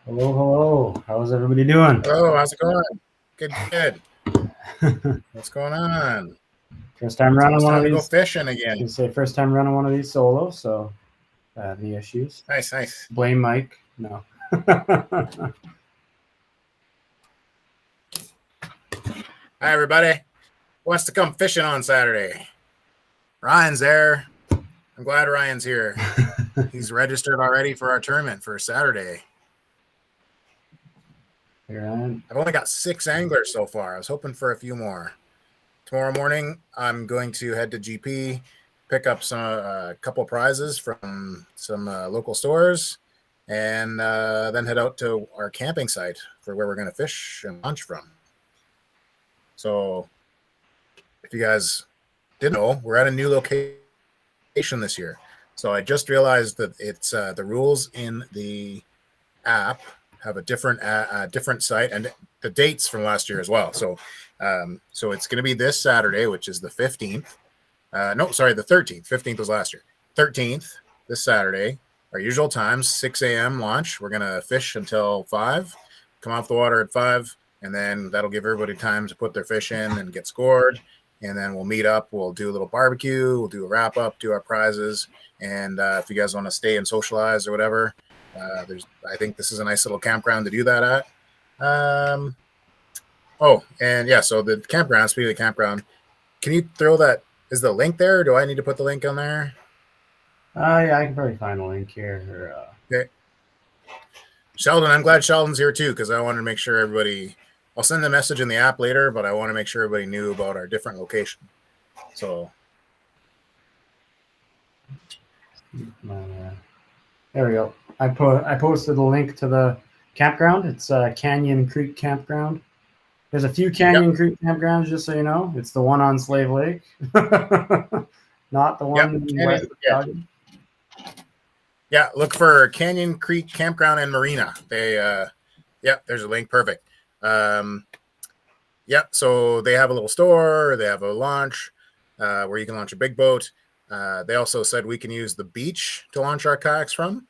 Hello, hello. How's everybody doing? Hello, how's it going? Good. What's going on? First time It's running almost one of time to go these. fishing I again. was gonna say first time running one of these solo, so the issues. Nice. Blame Mike. No. Hi, everybody. Who wants to come fishing on Saturday? Ryan's there. I'm glad Ryan's here. He's registered already for our tournament for Saturday. I've only got 6 anglers so far. I was hoping for a few more. Tomorrow morning, I'm going to head to GP, pick up a couple prizes from some local stores, and then head out to our camping site for where we're going to fish and launch from. So, if you guys didn't know, we're at a new location this year. So I just realized that it's the rules in the app have a different site and the dates from last year as well. So it's going to be this Saturday, which is the 15th. The 13th. 15th was last year. 13th, this Saturday. Our usual times, 6 a.m. launch. We're going to fish until 5, come off the water at 5, and then that'll give everybody time to put their fish in and get scored. And then we'll meet up. We'll do a little barbecue. We'll do a wrap up, do our prizes. And if you guys want to stay and socialize or whatever, I think this is a nice little campground to do that at. So the campground, speaking of the campground, can you throw that? Is the link there? Or do I need to put the link on there? Yeah, I can probably find a link here. Okay. Sheldon, I'm glad Sheldon's here too, because I wanted to make sure everybody. I'll send a message in the app later, but I want to make sure everybody knew about our different location. So There we go. I posted a link to the campground. It's Canyon Creek Campground. There's a few Canyon Creek campgrounds, just so you know. It's the one on Slave Lake, not the one west of Calgary. Yeah, look for Canyon Creek Campground and Marina. There's a link. Perfect. So they have a little store. They have a launch where you can launch a big boat. They also said we can use the beach to launch our kayaks from,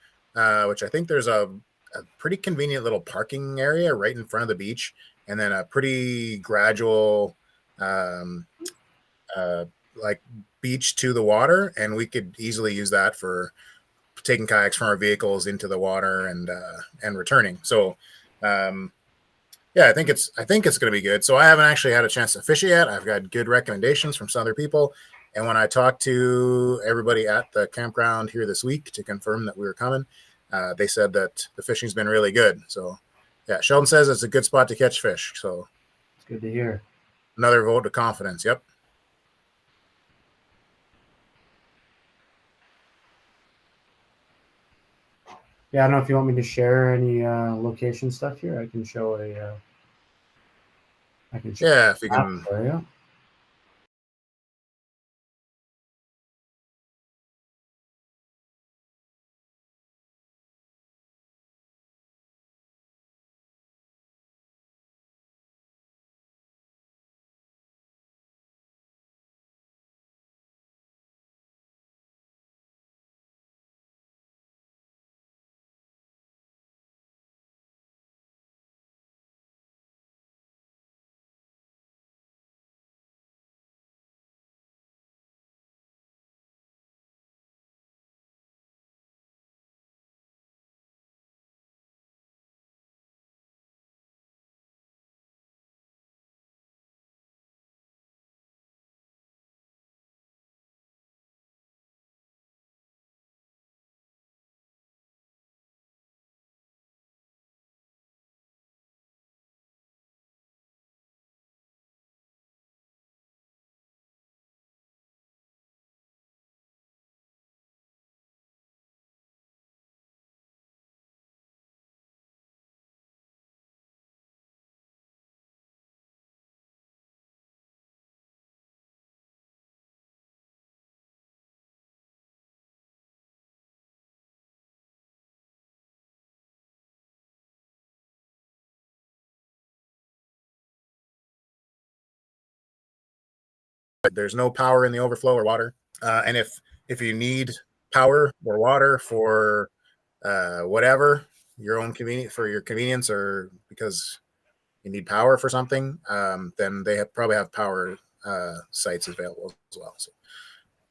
which I think there's a pretty convenient little parking area right in front of the beach, and then a pretty gradual like beach to the water, and we could easily use that for taking kayaks from our vehicles into the water and returning. So I think it's going to be good. So I haven't actually had a chance to fish it yet. I've got good recommendations from some other people, and when I talked to everybody at the campground here this week to confirm that we were coming, they said that the fishing's been really good. So yeah, Sheldon says it's a good spot to catch fish. So it's good to hear. Another vote of confidence. Yep. Yeah, I don't know if you want me to share any location stuff here. I can show a. If you can. For you. There's no power in the overflow or water, and if you need power or water for whatever, your own convenience, or because you need power for something, then they probably have power sites available as well.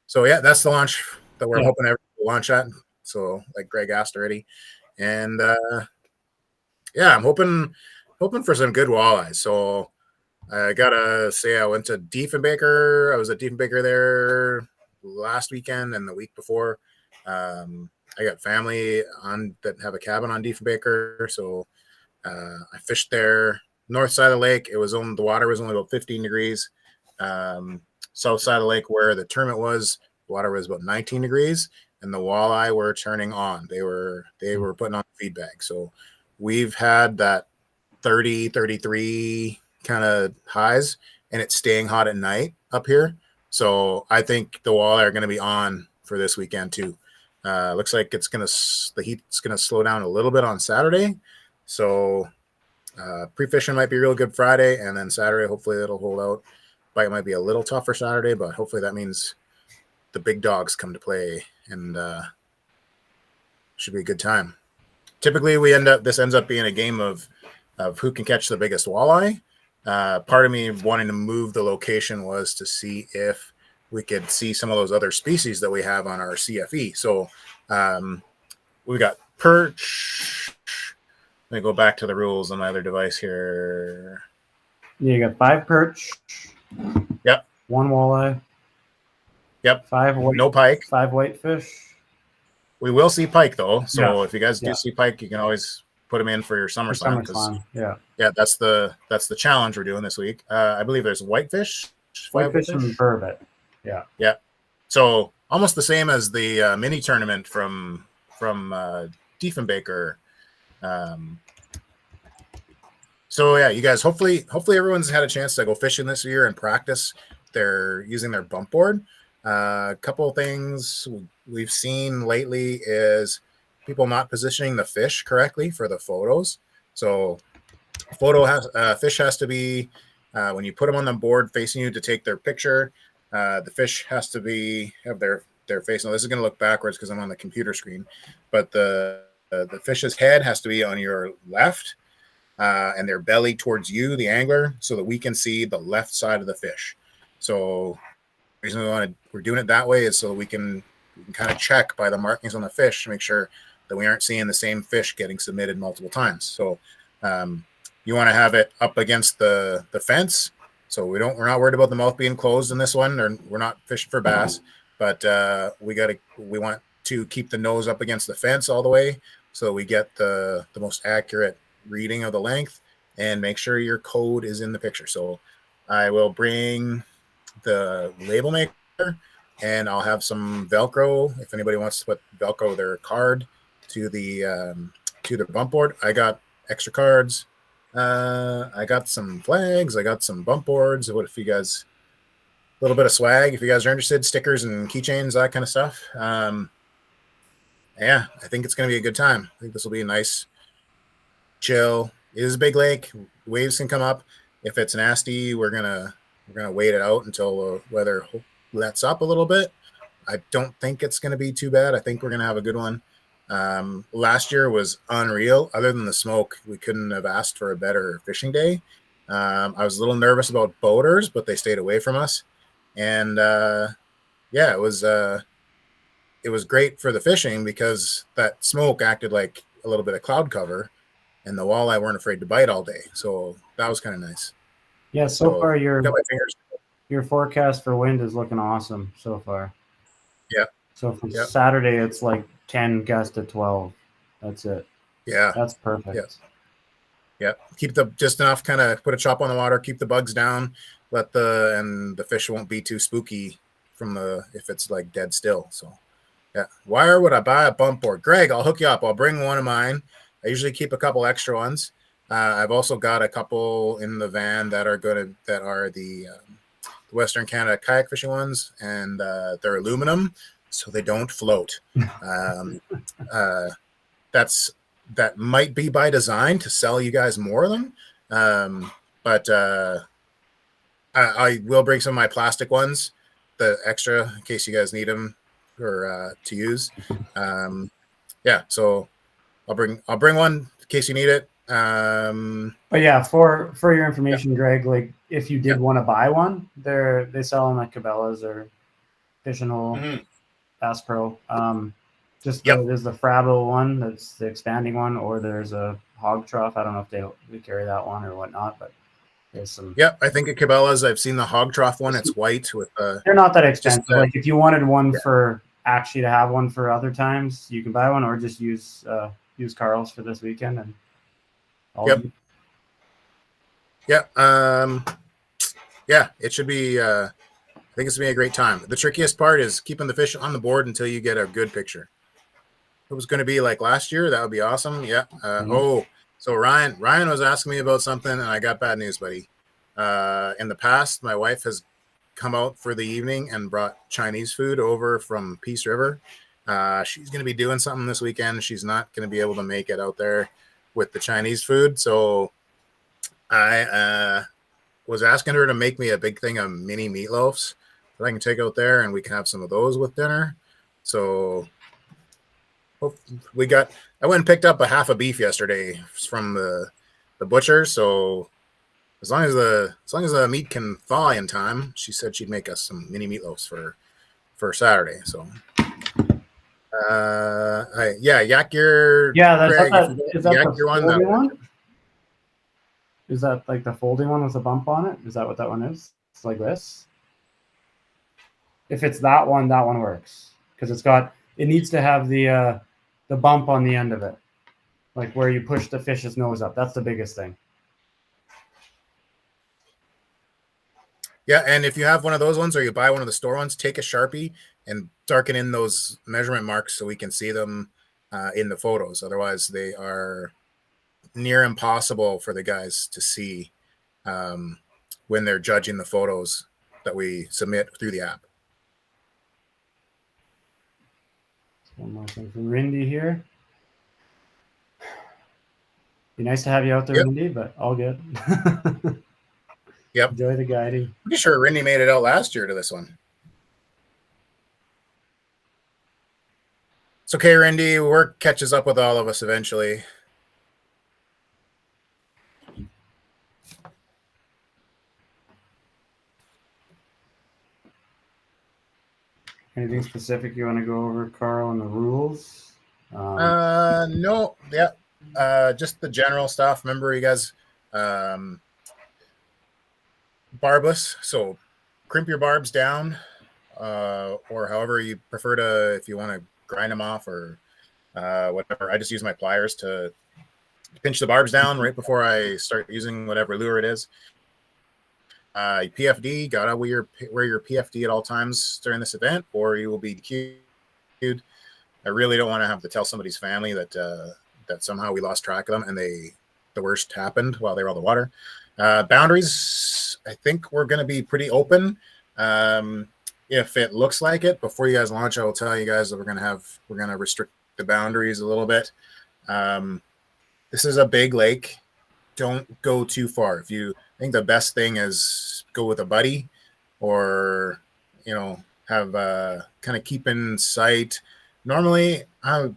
So yeah, that's the launch that we're hoping to launch at. So like Greg asked already, and yeah, I'm hoping for some good walleyes. So I gotta say, I went to Diefenbaker. I was at Diefenbaker there last weekend and the week before. I got family that have a cabin on Diefenbaker, so I fished there. North side of the lake, the water was only about 15 degrees. South side of the lake, where the tournament was, the water was about 19 degrees, and the walleye were turning on. They were putting on feedback. So we've had that 30, 33 kind of highs, and it's staying hot at night up here. So I think the walleye are going to be on for this weekend too. Looks like the heat's gonna slow down a little bit on Saturday. So pre-fishing might be real good Friday, and then Saturday hopefully it'll hold out. Bite might be a little tougher Saturday, but hopefully that means the big dogs come to play, and should be a good time. Typically this ends up being a game of who can catch the biggest walleye. Part of me wanting to move the location was to see if we could see some of those other species that we have on our CFE. So we got perch. Let me go back to the rules on my other device here. Yeah, you got 5 perch. Yep. 1 walleye. Yep. 5 no pike. 5 whitefish. We will see pike though. So if you guys do Yeah. see pike, you can always put them in for your summer slam. Yeah. That's the challenge we're doing this week. I believe there's whitefish. Whitefish and burbot. Yeah. Yeah. So almost the same as the mini tournament from Diefenbaker. So yeah, you guys, hopefully everyone's had a chance to go fishing this year and practice using their bump board. A couple of things we've seen lately is people not positioning the fish correctly for the photos. So fish has to be when you put them on the board facing you to take their picture. The fish has to have their face. Now this is going to look backwards because I'm on the computer screen, but the fish's head has to be on your left, and their belly towards you, the angler, so that we can see the left side of the fish. So the reason we're doing it that way is so we can kind of check by the markings on the fish to make sure that we aren't seeing the same fish getting submitted multiple times. So you want to have it up against the fence. So we're not worried about the mouth being closed in this one, or we're not fishing for bass, but we want to keep the nose up against the fence all the way, so we get the most accurate reading of the length, and make sure your code is in the picture. So I will bring the label maker, and I'll have some Velcro if anybody wants to put Velcro their card to the bump board. I got extra cards. I got some flags. I got some bump boards. What if you guys, a little bit of swag if you guys are interested, stickers and keychains, that kind of stuff. Yeah, I think it's going to be a good time. I think this will be a nice, chill. It is a big lake. Waves can come up. If it's nasty, we're gonna wait it out until the weather lets up a little bit. I don't think it's going to be too bad. I think we're going to have a good one. Last year was unreal. Other than the smoke, we couldn't have asked for a better fishing day. I was a little nervous about boaters, but they stayed away from us. And yeah, it was great for the fishing because that smoke acted like a little bit of cloud cover, and the walleye weren't afraid to bite all day. So that was kind of nice. Yeah, so far your got my fingers. Your forecast for wind is looking awesome so far. Yeah. So for Saturday, it's like 10 gust to 12. That's it. Yeah. That's perfect. Yeah. Keep just enough, kind of put a chop on the water, keep the bugs down, and the fish won't be too spooky if it's like dead still. So yeah. Where would I buy a bump board? Greg, I'll hook you up. I'll bring one of mine. I usually keep a couple extra ones. I've also got a couple in the van that are the Western Canada kayak fishing ones, and they're aluminum, so they don't float. That might be by design to sell you guys more of them, but I will bring some of my plastic ones, the extra, in case you guys need them or to use. Yeah, so I'll bring one in case you need it. But yeah, for your information, Greg, like if you did want to buy one, they sell them at Cabela's or Fish and Hole, Bass Pro. There's the Frabo one, that's the expanding one, or there's a Hog Trough. I don't know if we carry that one or whatnot, but there's some. Yeah, I think at Cabela's I've seen the Hog Trough one. It's white with they're not that expensive. Like if you wanted one for actually to have one for other times, you can buy one, or just use Carl's for this weekend and all. Yep. Yeah, it should be. I think it's gonna be a great time. The trickiest part is keeping the fish on the board until you get a good picture. If it was going to be like last year, that would be awesome. Yeah. So Ryan was asking me about something, and I got bad news, buddy. In the past, my wife has come out for the evening and brought Chinese food over from Peace River. She's going to be doing something this weekend. She's not going to be able to make it out there with the Chinese food. So I was asking her to make me a big thing of mini meatloafs that I can take out there, and we can have some of those with dinner. So I went and picked up a half a beef yesterday from the butcher. So as long as the meat can thaw in time, she said she'd make us some mini meatloafs for Saturday. So yak your is that the folding one? Is that like the folding one with a bump on it? Is that what that one is? It's like this. If it's that one works because it needs to have the bump on the end of it, like where you push the fish's nose up. That's the biggest thing. Yeah, and if you have one of those ones or you buy one of the store ones, take a Sharpie and darken in those measurement marks so we can see them in the photos. Otherwise, they are near impossible for the guys to see when they're judging the photos that we submit through the app. One more thing from Rindy here. Be nice to have you out there, Rindy, but all good. Yep. Enjoy the guiding. Pretty sure Rindy made it out last year to this one. It's okay, Rindy. Work catches up with all of us eventually. Anything specific you want to go over, Carl, on the rules? No. Yeah. Just the general stuff. Remember, you guys, barbless. So crimp your barbs down, or however you prefer to, if you want to grind them off or whatever. I just use my pliers to pinch the barbs down right before I start using whatever lure it is. PFD, gotta wear your PFD at all times during this event, or you will be DQ'd. I really don't want to have to tell somebody's family that somehow we lost track of them and the worst happened while they were on the water. Boundaries, I think we're going to be pretty open. If it looks like it, before you guys launch, I will tell you guys that we're going to restrict the boundaries a little bit. This is a big lake. Don't go too far. If you think the best thing is go with a buddy, or have kind of keep in sight. Normally, I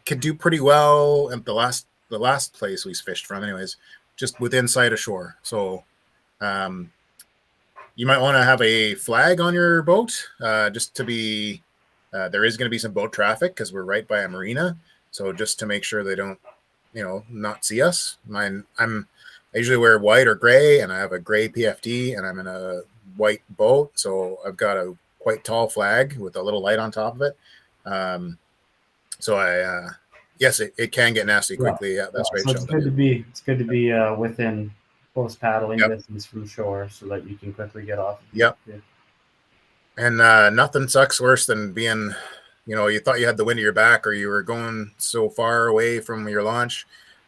could do pretty well at the last place we fished from, anyways, just within sight of shore. So you might want to have a flag on your boat, just to be. There is going to be some boat traffic because we're right by a marina. So just to make sure they don't, not see us. I usually wear white or gray, and I have a gray PFD, and I'm in a white boat, so I've got a quite tall flag with a little light on top of it. So yes, it can get nasty quickly. Yeah, that's right. So it's good to be within close paddling distance from shore, so that you can quickly get off. Yep. And nothing sucks worse than being, you thought you had the wind at your back, or you were going so far away from your launch,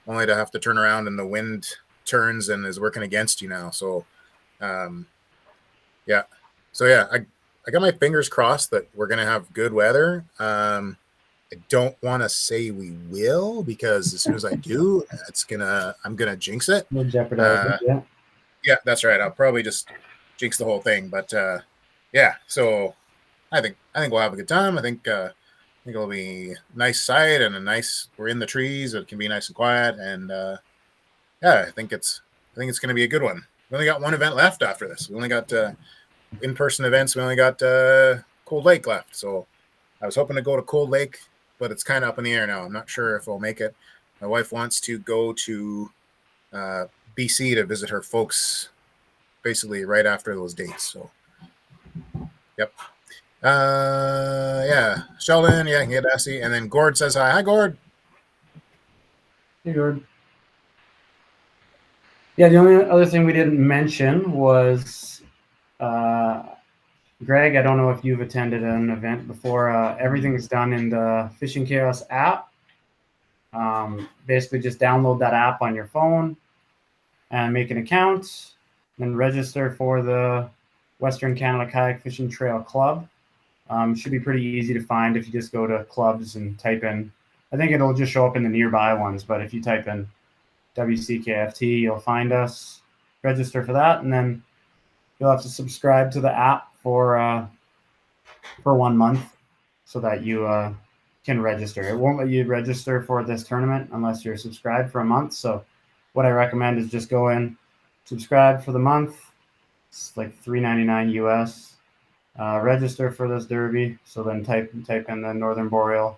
only to have to turn around and the wind turns and is working against you now. So, I got my fingers crossed that we're gonna have good weather. I don't want to say we will, because as soon as I do, I'm gonna jinx it. No jeopardize it. Yeah, that's right. I'll probably just jinx the whole thing. But so I think we'll have a good time. I think think it'll be a nice sight and we're in the trees. It can be nice and quiet. And yeah, I think it's going to be a good one. We only got one event left after this. We only got in-person events. We only got Cold Lake left. So I was hoping to go to Cold Lake, but it's kind of up in the air now. I'm not sure if I'll make it. My wife wants to go to BC to visit her folks basically right after those dates. So, yep. Yeah. Sheldon, yeah, get Essie. And then Gord says hi. Hi, Gord. Hey, Gord. Yeah, the only other thing we didn't mention was Greg, I don't know if you've attended an event before. Everything's done in the Fishing Chaos app. Basically, just download that app on your phone and make an account, then register for the Western Canada Kayak Fishing Trail Club. Should be pretty easy to find if you just go to clubs and type in. I think it'll just show up in the nearby ones, but if you type in WCKFT, you'll find us. Register for that, and then you'll have to subscribe to the app for 1 month so that you can register. It won't let you register for this tournament unless you're subscribed for a month. So what I recommend is just go in, subscribe for the month. It's like $3.99 US. Register for this derby. So then type in the Northern Boreal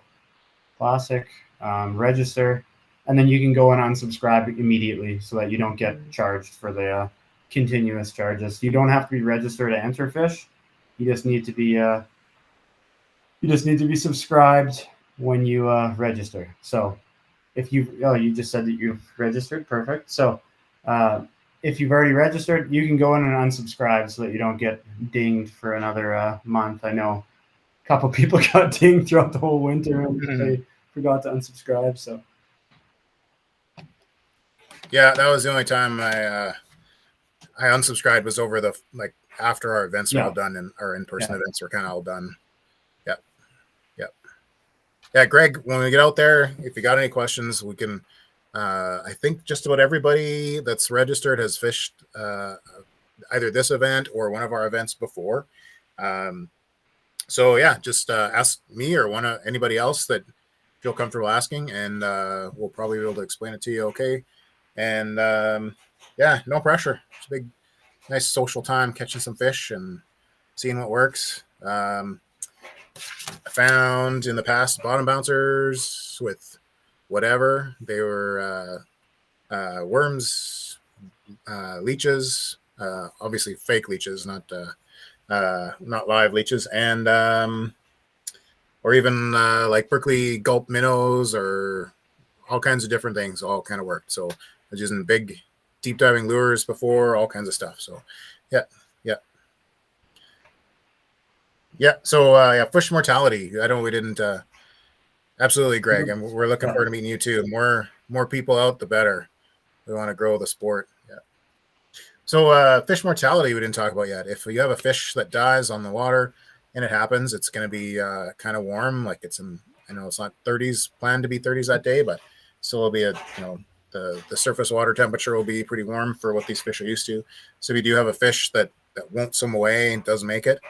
Classic, register, and then you can go and unsubscribe immediately so that you don't get charged for the continuous charges. You don't have to be registered to enter fish. You just need to be subscribed when you register. So if you just said that you've registered, perfect. So if you've already registered, you can go in and unsubscribe so that you don't get dinged for another month. I know a couple people got dinged throughout the whole winter and they forgot to unsubscribe. So yeah, that was the only time I unsubscribed was over the after our events were all done and our in-person events were kind of all done. Yeah, Greg, when we get out there, if you got any questions, we can. I think just about everybody that's registered has fished either this event or one of our events before. So yeah, just ask me or anybody else that feel comfortable asking, and we'll probably be able to explain it to you. Okay, and yeah, no pressure. It's a big, nice social time, catching some fish and seeing what works. I found in the past bottom bouncers with whatever they were worms, leeches, obviously fake leeches, not live leeches, and or even like Berkeley gulp minnows or all kinds of different things. All kind of worked. So I was using big deep diving lures before, all kinds of stuff. So yeah. So yeah, fish mortality. I know we didn't. Absolutely, Greg, and we're looking forward to meeting you too. More people out, the better. We want to grow the sport. Yeah. So fish mortality we didn't talk about yet. If you have a fish that dies on the water and it happens, it's going to be kind of warm. Like it's in. I know it's not 30s, planned to be 30s that day, but still will be the surface water temperature will be pretty warm for what these fish are used to. So if you do have a fish that won't swim away and doesn't make it.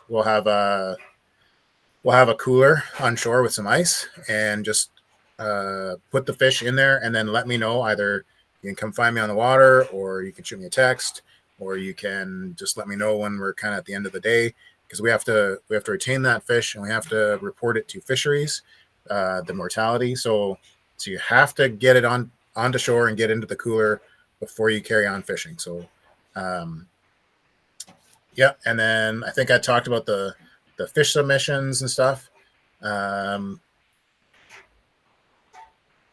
We'll have a cooler on shore with some ice and just put the fish in there and then let me know. Either you can come find me on the water or you can shoot me a text or you can just let me know when we're kind of at the end of the day, because we have to retain that fish and we have to report it to fisheries, the mortality. So you have to get it onto shore and get into the cooler before you carry on fishing. So yeah, and then I think I talked about the fish submissions and stuff. The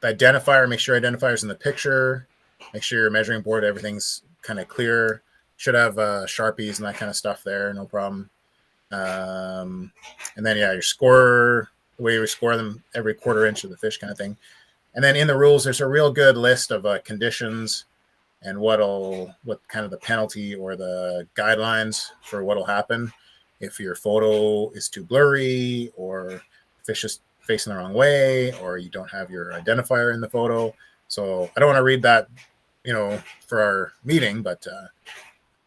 identifier, make sure identifier's in the picture. Make sure your measuring board, everything's kind of clear. Should have Sharpies and that kind of stuff there, no problem. And then yeah, your score, the way we score them, every quarter inch of the fish kind of thing. And then in the rules, there's a real good list of conditions and what kind of the penalty or the guidelines for what'll happen if your photo is too blurry or fish is facing the wrong way or you don't have your identifier in the photo. So I don't want to read that, for our meeting, but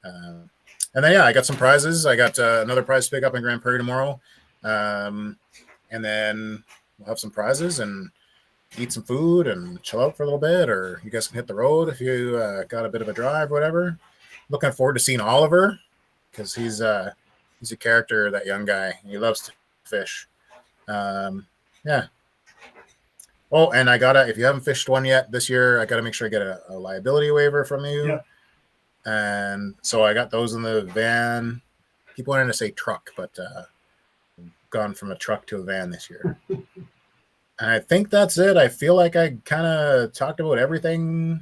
and then yeah, I got some prizes. I got another prize to pick up in Grand Prairie tomorrow, and and then we'll have some prizes and eat some food and chill out for a little bit, or you guys can hit the road if you got a bit of a drive, whatever. Looking forward to seeing Oliver because he's a character, that young guy. He loves to fish. Yeah. Oh, and if you haven't fished one yet this year, I got to make sure I get a liability waiver from you. Yeah. And so I got those in the van. Keep wanting to say truck, but gone from a truck to a van this year. And I think that's it. I feel like I kind of talked about everything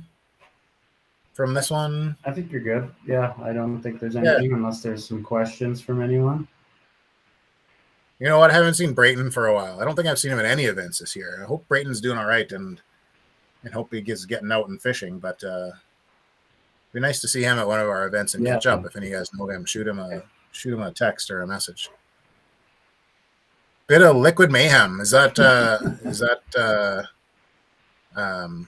from this one. I think you're good. Yeah, I don't think there's anything unless there's some questions from anyone. You know what? I haven't seen Brayton for a while. I don't think I've seen him at any events this year. I hope Brayton's doing all right and hope he gets getting out and fishing. But it'd be nice to see him at one of our events and catch up. If any of you guys know him, shoot him a text or a message. Bit of liquid mayhem. Is that a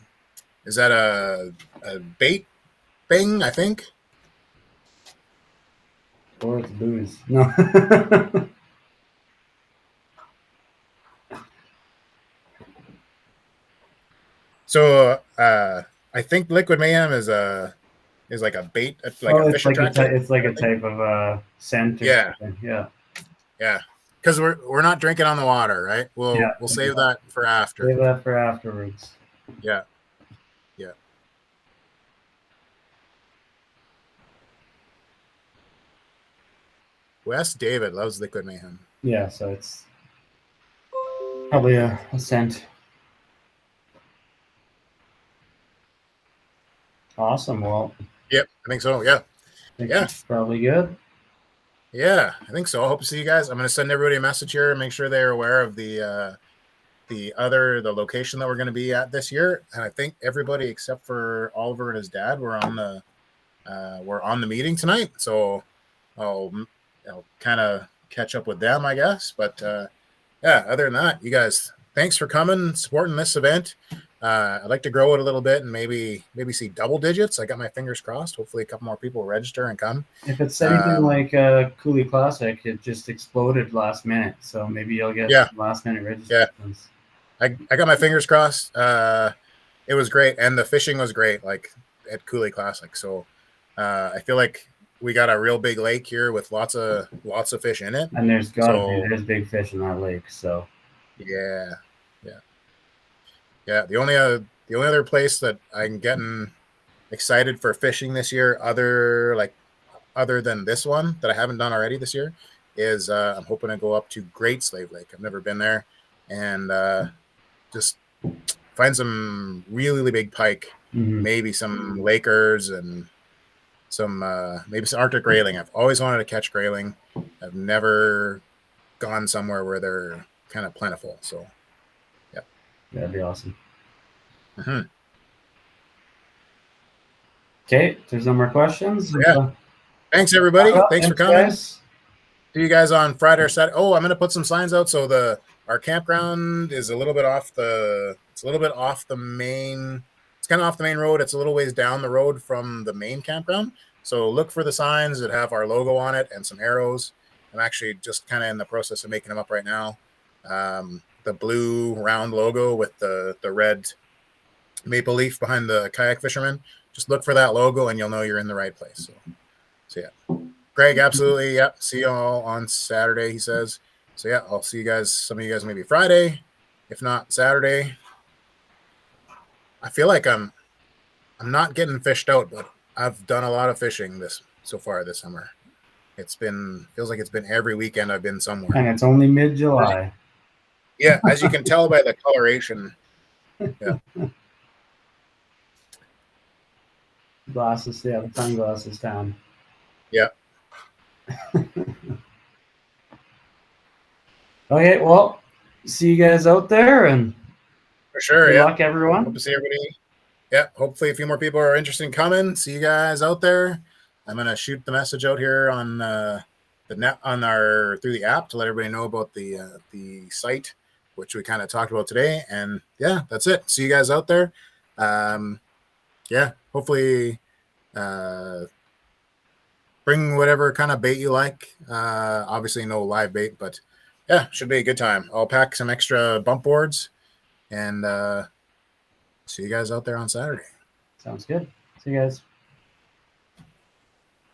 bait thing? I think. Or it's booze. No. So I think liquid mayhem is like a bait, like a fish attractor. It's like a type of scent. Yeah. Yeah. Yeah. Because we're not drinking on the water, right? We'll save that for after. Save that for afterwards. Yeah. Yeah. Wes David loves liquid mayhem. Yeah, so it's probably a scent. Awesome. Well. Yep, I think so. Yeah. It's probably good. Yeah, I think so. I hope to see you guys. I'm going to send everybody a message here and make sure they're aware of the location that we're going to be at this year. And I think everybody except for Oliver and his dad were on the meeting tonight. So I'll kind of catch up with them, I guess. But other than that, you guys, thanks for coming, supporting this event. I'd like to grow it a little bit and maybe see double digits. I got my fingers crossed. Hopefully a couple more people register and come. If it's anything like Cooley Classic, it just exploded last minute. So maybe you'll get last minute registrations. Yeah. I got my fingers crossed. It was great. And the fishing was great, like at Cooley Classic. So I feel like we got a real big lake here with lots of fish in it. And there's big fish in that lake. So yeah. The only other place that I'm getting excited for fishing this year, other than this one that I haven't done already this year, is I'm hoping to go up to Great Slave Lake. I've never been there, and just find some really big pike, maybe some Lakers and some maybe some Arctic grayling. I've always wanted to catch grayling. I've never gone somewhere where they're kind of plentiful. So. That'd be awesome. Mm-hmm. Okay, if there's no more questions. Yeah. Thanks, everybody. Thanks for coming. Guys. See you guys on Friday or Saturday. Oh, I'm going to put some signs out. So our campground is a little bit off the main. It's kind of off the main road. It's a little ways down the road from the main campground. So look for the signs that have our logo on it and some arrows. I'm actually just kind of in the process of making them up right now. The blue round logo with the red maple leaf behind the kayak fisherman. Just look for that logo and you'll know you're in the right place. So yeah. Greg, absolutely. Yeah. See you all on Saturday, he says. So yeah, I'll see you guys, some of you guys maybe Friday, if not Saturday. I feel like I'm not getting fished out, but I've done a lot of fishing so far this summer. Feels like it's been every weekend I've been somewhere. And it's only mid-July. Yeah, as you can tell by the coloration. Yeah. Glasses, the sunglasses down. Yeah. Okay, well, see you guys out there, and for sure. Good luck, everyone. Hope to see everybody. Yeah, hopefully a few more people are interested in coming. See you guys out there. I'm gonna shoot the message out here on the net through the app to let everybody know about the site, which we kind of talked about today. And yeah, that's it. See you guys out there. Hopefully bring whatever kind of bait you like. Obviously no live bait, but Yeah, should be a good time. I'll pack some extra bump boards and see you guys out there on Saturday. Sounds good. See you guys.